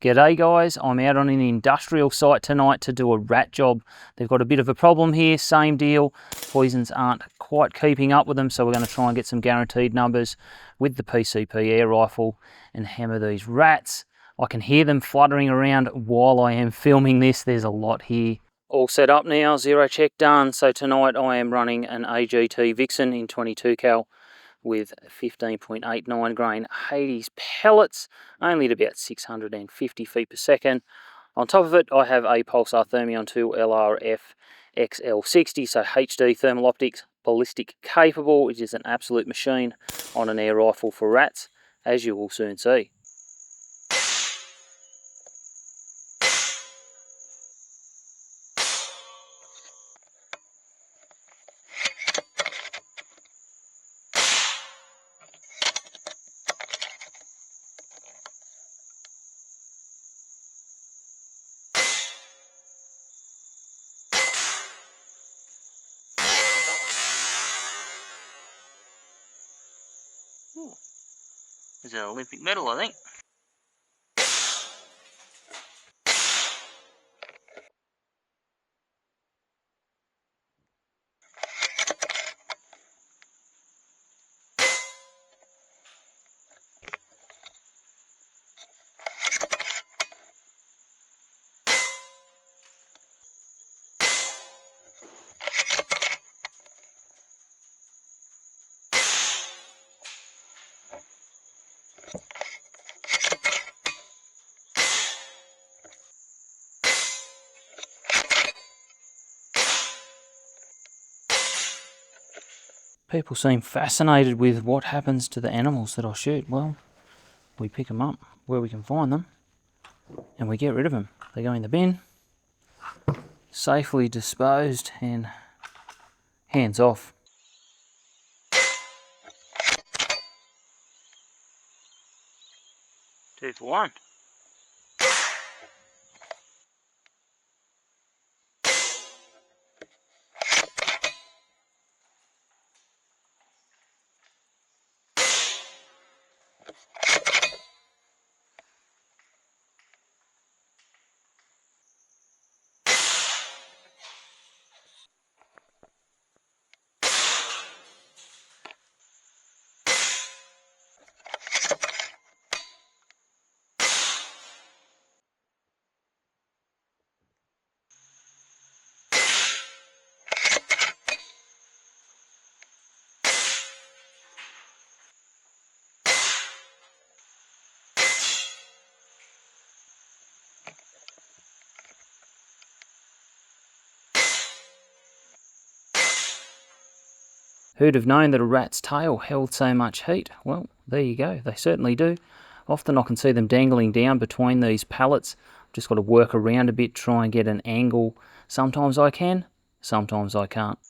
G'day guys, I'm out on an industrial site tonight to do a rat job. They've got a bit of a problem here, same deal. Poisons aren't quite keeping up with them, so we're going to try and get some guaranteed numbers with the PCP air rifle and hammer these rats. I can hear them fluttering around while I am filming this. There's a lot here. All set up now, zero check done. So tonight I am running an AGT Vixen in 22 cal with 15.89 grain Hades pellets, only at about 650 feet per second. On top of it, I have a Pulsar Thermion 2 LRF XL60, so HD thermal optics, ballistic capable, which is an absolute machine on an air rifle for rats, as you will soon see. Is an Olympic medal, I think. People seem fascinated with what happens to the animals that I shoot. Well, we pick them up where we can find them and we get rid of them. They go in the bin, safely disposed and hands off. Two for one. Who'd have known that a rat's tail held so much heat? Well, there you go, they certainly do. Often I can see them dangling down between these pallets. Just got to work around a bit, try and get an angle. Sometimes I can, sometimes I can't.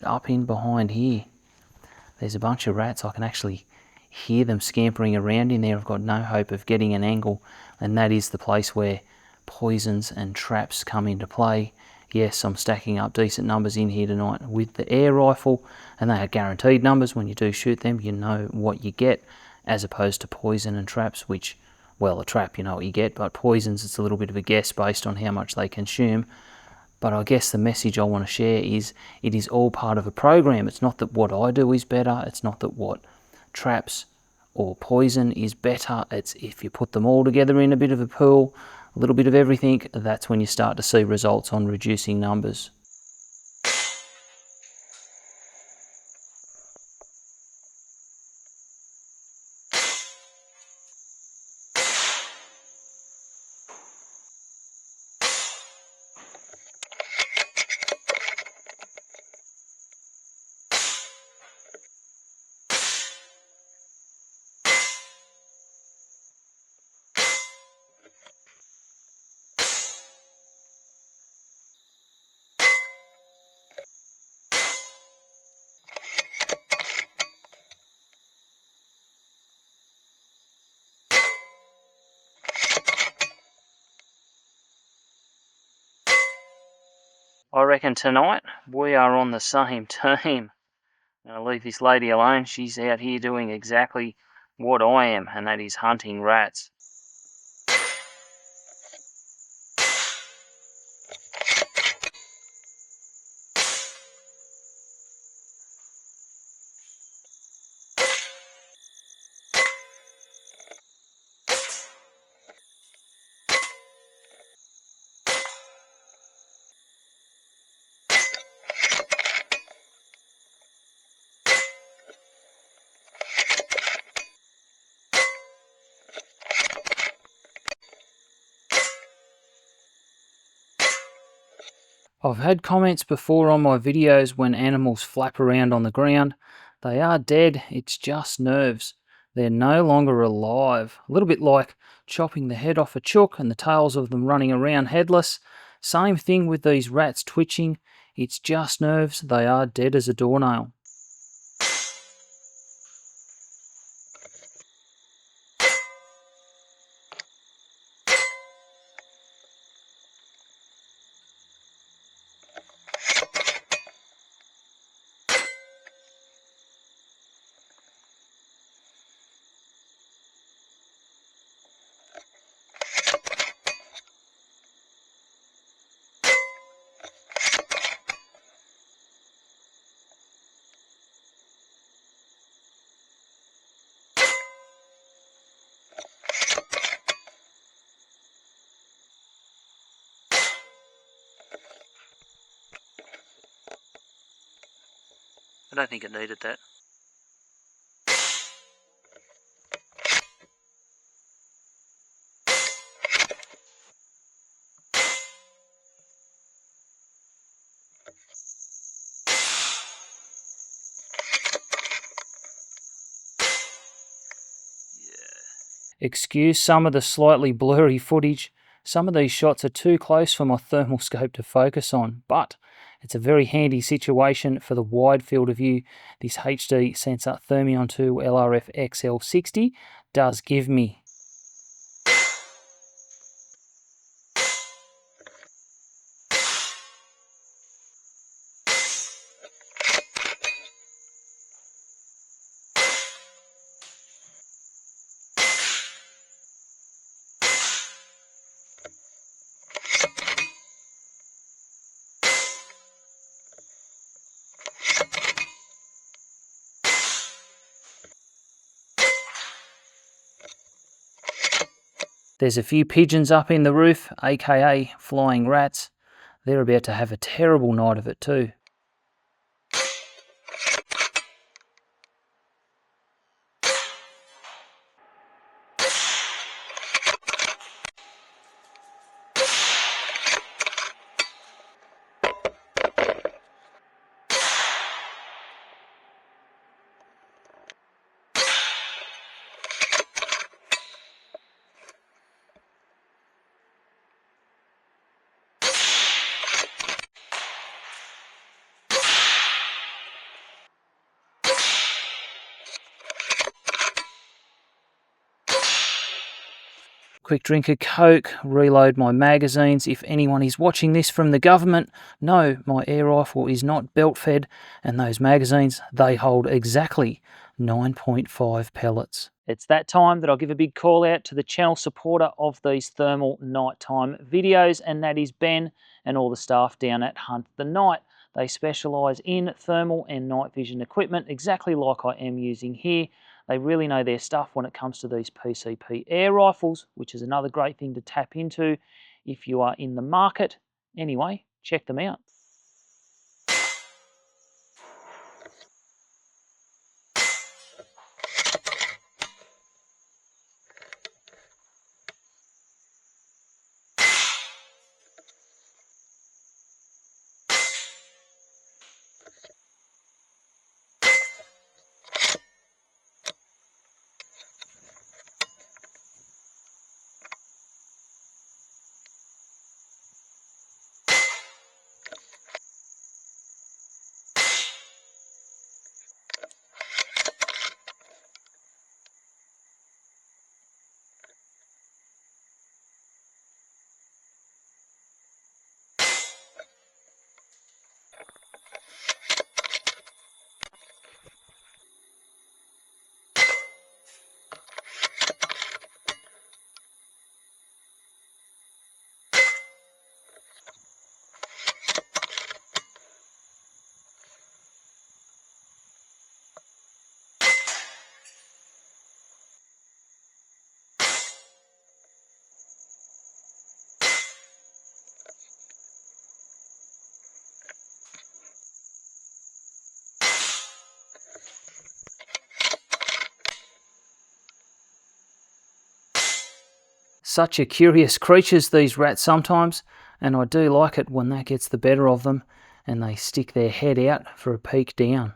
Up in behind here, there's a bunch of rats. I can actually hear them scampering around in there. I've got no hope of getting an angle, and that is the place where poisons and traps come into play. Yes, I'm stacking up decent numbers in here tonight with the air rifle, and they are guaranteed numbers. When you do shoot them, you know what you get, as opposed to poison and traps, which, well, a trap, you know what you get, but poisons, it's a little bit of a guess based on how much they consume. But I guess the message I want to share is it is all part of a program. It's not that what I do is better. It's not that what traps or poison is better. It's if you put them all together in a bit of a pool, a little bit of everything, that's when you start to see results on reducing numbers. I reckon tonight we are on the same team. I'm going to leave this lady alone. She's out here doing exactly what I am, and that is hunting rats. I've had comments before on my videos when animals flap around on the ground. They are dead, it's just nerves. They're no longer alive. A little bit like chopping the head off a chook and the tails of them running around headless. Same thing with these rats twitching. It's just nerves. They are dead as a doornail. I don't think it needed that. Excuse some of the slightly blurry footage. Some of these shots are too close for my thermal scope to focus on, but it's a very handy situation for the wide field of view this HD sensor Thermion 2 LRF XL60 does give me. There's a few pigeons up in the roof, aka flying rats. They're about to have a terrible night of it too. Quick drink of Coke, reload my magazines. If anyone is watching this from the government, no, my air rifle is not belt fed, and those magazines, they hold exactly 9.5 pellets. It's that time that I'll give a big call out to the channel supporter of these thermal nighttime videos, and that is Ben and all the staff down at Hunt the Night. They specialise in thermal and night vision equipment, exactly like I am using here. They really know their stuff when it comes to these PCP air rifles, which is another great thing to tap into if you are in the market. Anyway, check them out. Such a curious creatures, these rats sometimes, and I do like it when that gets the better of them and they stick their head out for a peek down.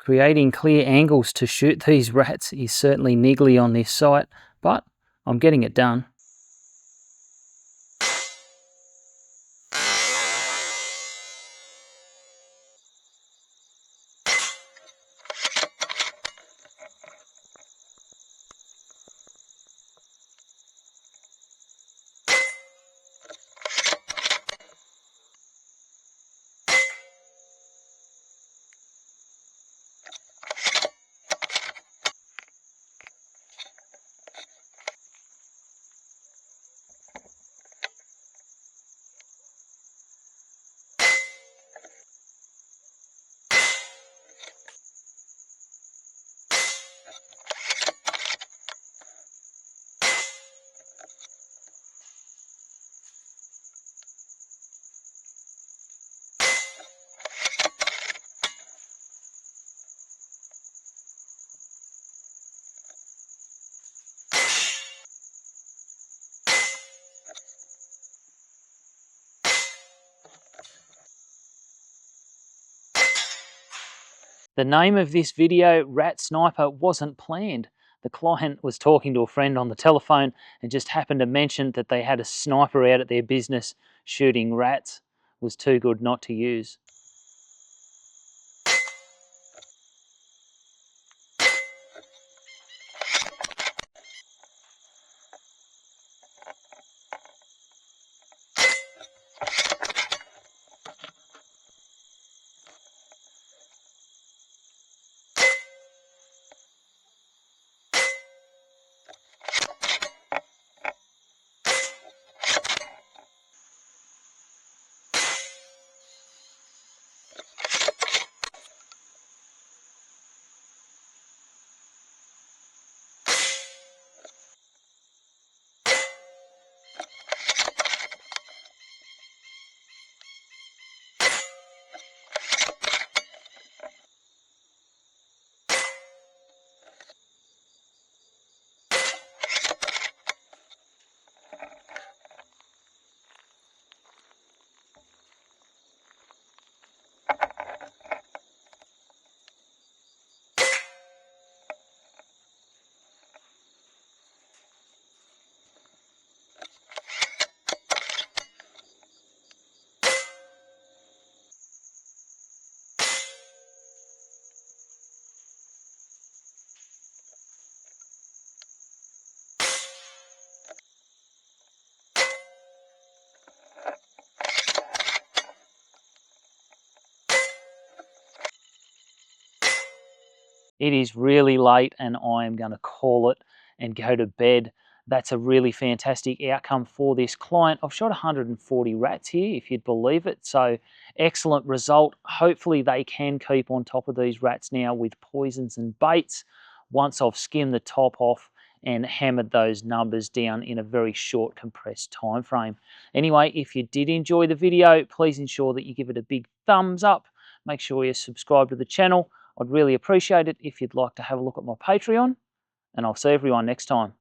Creating clear angles to shoot these rats is certainly niggly on this site, but I'm getting it done. The name of this video, Rat Sniper, wasn't planned. The client was talking to a friend on the telephone and just happened to mention that they had a sniper out at their business shooting rats. It was too good not to use. It is really late and I am going to call it and go to bed. That's a really fantastic outcome for this client. I've shot 140 rats here, if you'd believe it. So excellent result. Hopefully they can keep on top of these rats now with poisons and baits once I've skimmed the top off and hammered those numbers down in a very short compressed time frame. Anyway, if you did enjoy the video, please ensure that you give it a big thumbs up. Make sure you subscribe to the channel. I'd really appreciate it if you'd like to have a look at my Patreon, and I'll see everyone next time.